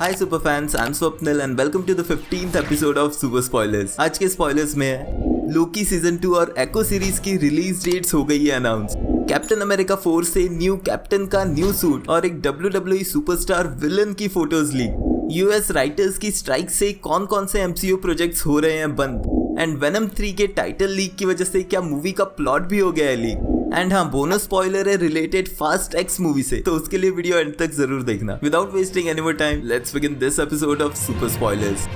Hi super fans, I am Swapnil and welcome to the 15th episode of super spoilers. आज के spoilers में है Loki season 2 और Echo series की release dates हो गई है अनाउंस। कैप्टन अमेरिका 4 से न्यू कैप्टन का न्यू सूट और एक WWE सुपरस्टार विलन की फोटोज लीक। यूएस राइटर्स की स्ट्राइक से कौन कौन से MCU प्रोजेक्ट्स हो रहे हैं बंद। एंड वेनम 3 के टाइटल लीक की वजह से क्या मूवी का प्लॉट भी हो गया है लीक। एंड हाँ, बोनस स्पॉइलर है रिलेटेड फास्ट एक्स मूवी से, तो उसके लिए वीडियो एंड तक जरूर देखना। Without wasting any more time, let's begin this episode of super spoilers.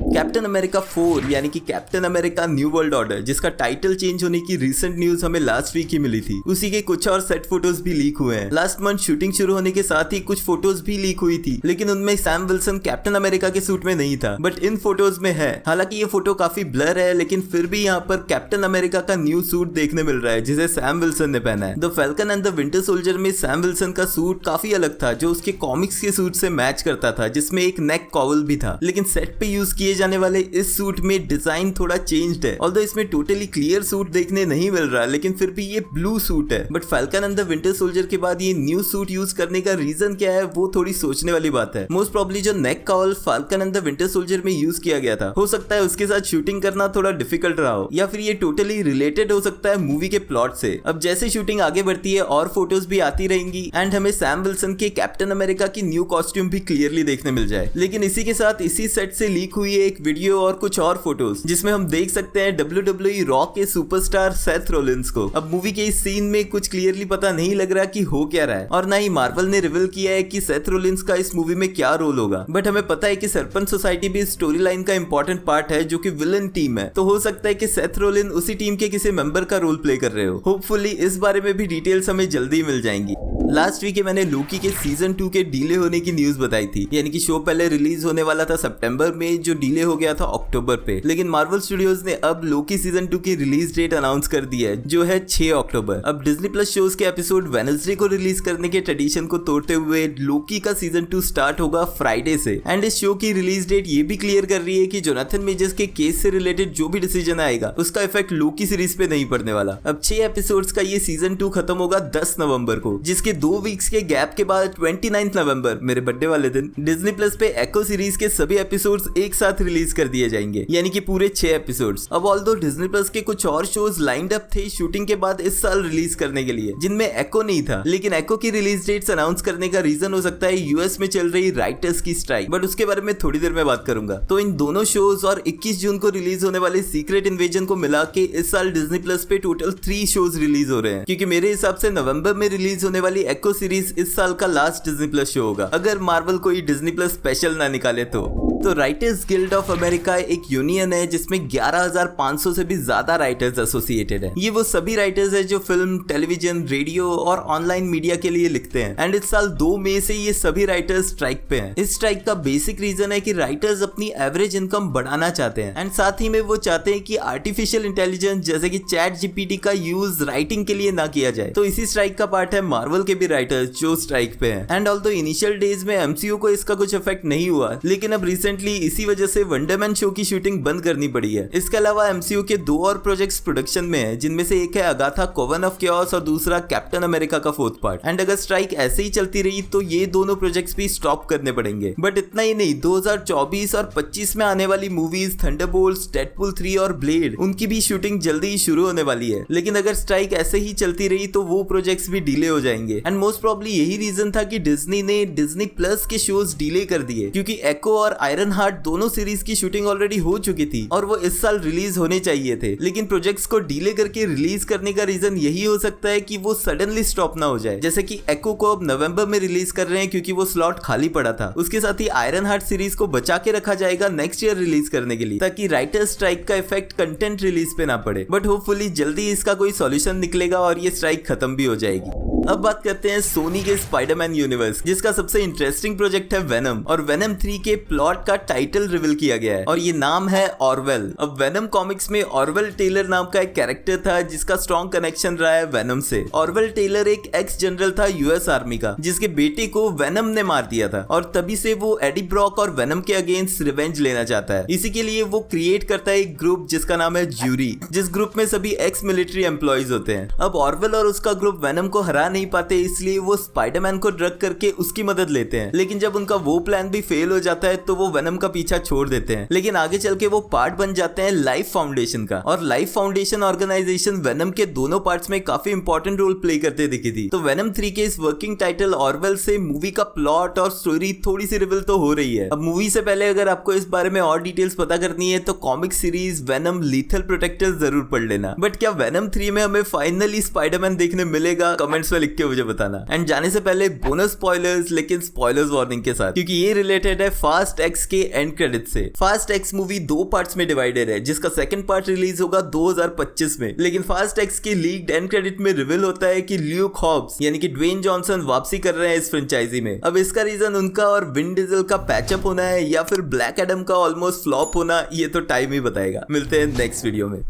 Captain America 4 यानी कि captain America new world order, जिसका टाइटल चेंज होने की रिसेंट न्यूज हमें लास्ट वीक ही मिली थी, उसी के कुछ और सेट फोटोज भी लीक हुए हैं। लास्ट मंथ शूटिंग शुरू होने के साथ ही कुछ फोटोज भी लीक हुई थी, लेकिन उनमें सैम विल्सन कैप्टन अमेरिका के सूट में नहीं था, बट इन फोटोज में है। हालांकि ये फोटो काफी ब्लर है, लेकिन फिर भी यहाँ पर कैप्टन अमेरिका का न्यू सूट देखने मिल रहा है जिसे सैम विल्सन ने पहना है। The falcon and the Winter Soldier में सैम विल्सन का सूट काफी अलग था, जो उसके कॉमिक्स के सूट से मैच करता था, जिसमें एक नेक कॉवल भी था। लेकिन सेट पे यूज किए जाने वाले इस सूट में डिजाइन थोड़ा चेंज्ड है। ऑल्दो इसमें टोटली क्लियर सूट देखने नहीं मिल रहा, लेकिन फिर भी ये ब्लू सूट है। But falcon and the Winter soldier के बाद ये न्यू सूट यूज करने का रीजन क्या है, वो थोड़ी सोचने वाली बात है। मोस्ट प्रोबब्ली जो नेक कॉवल Falcon and the Winter Soldier में यूज किया गया था, हो सकता है उसके साथ शूटिंग करना थोड़ा डिफिकल्ट रहा हो, या फिर ये टोटली रिलेटेड हो सकता है मूवी के प्लॉट से। अब जैसे शूटिंग आगे बढ़ती है और फोटोज भी आती रहेंगी एंड हमें सैम विल्सन के कैप्टन अमेरिका की न्यू कॉस्ट्यूम भी क्लियरली देखने मिल जाए। लेकिन इसी के साथ इसी सेट से लीक हुई है एक वीडियो और कुछ और फोटोज, जिसमें हम देख सकते हैं WWE रॉ के सुपरस्टार सेथ रोलिंस को। अब मूवी के इस सीन में कुछ क्लियरली पता नहीं लग रहा कि हो क्या रहा है, और ना ही मार्वल ने रिवील किया है कि सेथ रोलिंस का इस मूवी में क्या रोल होगा। बट हमें पता है कि सरपंच सोसाइटी भी स्टोरी लाइन का इंपॉर्टेंट पार्ट है, जो कि विलन टीम है, तो हो सकता है कि सेथ रोलिन उसी टीम के किसी मेंबर का रोल प्ले कर रहे हो। होपफुली इस बारे में भी डिटेल्स हमें जल्दी मिल जाएंगी। लास्ट वीक मैंने लोकी के सीजन 2 के डिले होने की न्यूज बताई थी, यानी कि शो पहले रिलीज होने वाला था सितंबर में, जो डिले हो गया था अक्टूबर पे। लेकिन मार्वल स्टूडियोज ने अब लोकी सीजन 2 की रिलीज डेट अनाउंस कर दी है, जो है 6 अक्टूबर। अब डिज्नी प्लस शोज के एपिसोड वेडनेसडे को रिलीज करने के ट्रेडिशन को तोड़ते हुए लोकी का सीजन 2 स्टार्ट होगा फ्राइडे से। एंड इस शो की रिलीज डेट ये भी क्लियर कर रही है कि जोनाथन मेजर्स के केस से रिलेटेड जो भी डिसीजन आएगा, उसका इफेक्ट लोकी सीरीज पे नहीं पड़ने वाला। अब 6 एपिसोड्स का ये सीजन 2 खत्म होगा 10 नवंबर को, जिसके 2 वीक्स के गैप के बाद 29 नवंबर, मेरे बर्थडे वाले दिन, डिज्नी प्लस पे एको सीरीज के सभी एपिसोड्स एक साथ रिलीज कर दिए जाएंगे, यानी कि पूरे 6 एपिसोड्स। अब ऑल्दो डिज्नी प्लस के कुछ और शोज लाइंड अप थे शूटिंग के बाद इस साल रिलीज करने के लिए, जिनमें एको नहीं था, लेकिन एको की रिलीज डेट्स अनाउंस करने का रीजन हो सकता है यूएस में चल रही राइटर्स की स्ट्राइक, बट उसके बारे में थोड़ी देर में बात करूंगा। तो इन दोनों शोज और 21 जून को रिलीज होने वाले सीक्रेट इन्वेजन को मिला के इस साल डिज्नी प्लस पे टोटल 3 शोज रिलीज हो रहे हैं, क्योंकि मेरे हिसाब से नवंबर में रिलीज होने वाली एको सीरीज इस साल का लास्ट डिज्नी प्लस शो होगा, अगर मार्वल कोई डिज्नी प्लस स्पेशल ना निकाले तो राइटर्स गिल्ड ऑफ अमेरिका एक यूनियन है जिसमें 11,500 से भी ज्यादा राइटर्स एसोसिएटेड हैं। ये वो सभी राइटर्स हैं जो फिल्म, टेलीविजन, रेडियो और ऑनलाइन मीडिया के लिए लिखते हैं। एंड इस साल 2 मई से ये सभी राइटर्स स्ट्राइक पे हैं। इस स्ट्राइक का बेसिक रीजन है कि राइटर्स अपनी एवरेज इनकम बढ़ाना चाहते हैं, एंड साथ ही में वो चाहते हैं कि आर्टिफिशियल इंटेलिजेंस जैसे कि चैट जीपीटी का यूज राइटिंग के लिए ना किया जाए। तो इसी स्ट्राइक का पार्ट है मार्वल के भी राइटर्स जो स्ट्राइक पे हैं। एंड ऑल्दो इनिशियल डेज में MCU को इसका कुछ इफेक्ट नहीं हुआ, लेकिन अब रिसेंटली इसी वजह से वंडर मैन शो की शूटिंग बंद करनी पड़ी है। इसके अलावा MCU के 2 और प्रोजेक्ट्स प्रोडक्शन में है, जिनमें से एक है अगाथा कोवन ऑफ केओस और दूसरा कैप्टन अमेरिका का 4th पार्ट। एंड अगर स्ट्राइक ऐसे ही चलती रही तो ये दोनों प्रोजेक्ट्स भी स्टॉप करने पड़ेंगे। बट इतना ही नहीं, 2024 और 25 में आने वाली मूवीज थंडरबोल्ट्स, डेडपूल 3 और ब्लेड, उनकी भी शूटिंग जल्दी ही शुरू होने वाली है। लेकिन अगर स्ट्राइक ऐसे ही चलती रही तो वो प्रोजेक्ट्स भी डिले हो जाएंगे। एंड मोस्ट प्रोबब्ली यही रीजन था कि डिज्नी ने डिज्नी प्लस के शोज डिले कर दिए, क्योंकि एको और आयरन हार्ट दोनों सीरीज की शूटिंग ऑलरेडी हो चुकी थी और वो इस साल रिलीज होने चाहिए थे। लेकिन प्रोजेक्ट्स को डिले करके रिलीज करने का रीजन यही हो सकता है कि वो सडनली स्टॉप ना हो जाए। जैसे कि एको को अब नवंबर में रिलीज कर रहे हैं क्योंकि वो स्लॉट खाली पड़ा था। उसके साथ ही आयरन हार्ट सीरीज को बचा के रखा जाएगा नेक्स्ट ईयर रिलीज करने के लिए, ताकि राइटर्स स्ट्राइक का इफेक्ट कंटेंट रिलीज पे ना पड़े। बट होपफुली जल्दी इसका कोई सॉल्यूशन निकलेगा और ये स्ट्राइक खत्म भी हो जाएगी। अब बात करते हैं सोनी के स्पाइडरमैन यूनिवर्स, जिसका सबसे इंटरेस्टिंग प्रोजेक्ट है वेनम, और वेनम 3 के प्लॉट का टाइटल रिवील किया गया है और ये नाम है ऑरवेल। अब वेनम कॉमिक्स में ऑरवेल टेलर नाम का एक कैरेक्टर था जिसका स्ट्रॉन्ग कनेक्शन रहा है वेनम से। ऑरवेल टेलर एक एक्स जनरल था यूएस आर्मी का, जिसके बेटे को वेनम ने मार दिया था, और तभी से वो एडी ब्रॉक और वेनम के अगेंस्ट रिवेंज लेना चाहता है। इसी के लिए वो क्रिएट करता है एक ग्रुप जिसका नाम है ज्यूरी, जिस ग्रुप में सभी एक्स मिलिट्री एम्प्लॉइज होते हैं। अब ऑरवेल और उसका ग्रुप वेनम को हरा नहीं पाते, इसलिए वो स्पाइडरमैन को ड्रग करके उसकी मदद लेते हैं। लेकिन जब उनका वो प्लान भी फेल हो जाता है तो वो वेनम का पीछा छोड़ देते हैं। लेकिन आगे चल के वो पार्ट बन जाते हैं लाइफ फाउंडेशन का, और लाइफ फाउंडेशन ऑर्गेनाइजेशन वेनम के दोनों पार्ट्स में काफी इंपॉर्टेंट रोल प्ले करते दिखी थी। तो वेनम 3 के इस वर्किंग टाइटल ऑरवेल से मूवी का प्लॉट और स्टोरी थोड़ी सी रिवील तो हो रही है। अब मूवी से पहले अगर आपको इस बारे में और डिटेल्स पता करनी है तो comic series Venom lethal protector जरूर पढ़ लेना। बट क्या वेनम 3 में हमें फाइनली स्पाइडरमैन देखने मिलेगा? कमेंट्स में लिख के मुझे बताना। एंड जाने से पहले बोनस स्पॉयलर्स, लेकिन स्पॉयलर्स वार्निंग के साथ, क्योंकि ये रिलेटेड है फास्ट एक्स के एंड क्रेडिट से। फास्ट एक्स मूवी 2 पार्ट्स में डिवाइडेड है, जिसका सेकंड पार्ट रिलीज होगा 2025 में। लेकिन फास्ट एक्स के लीक्ड एंड क्रेडिट में रिवील होता है कि ल्यूक हॉब्स यानी कि ड्वेन जॉनसन वापसी कर रहे हैं इस फ्रेंचाइजी में। अब इसका रीजन उनका और विन डीजल का पैचअप होना है या फिर ब्लैक एडम का ऑलमोस्ट फ्लॉप होना, ये तो टाइम ही बताएगा। मिलते हैं नेक्स्ट वीडियो में।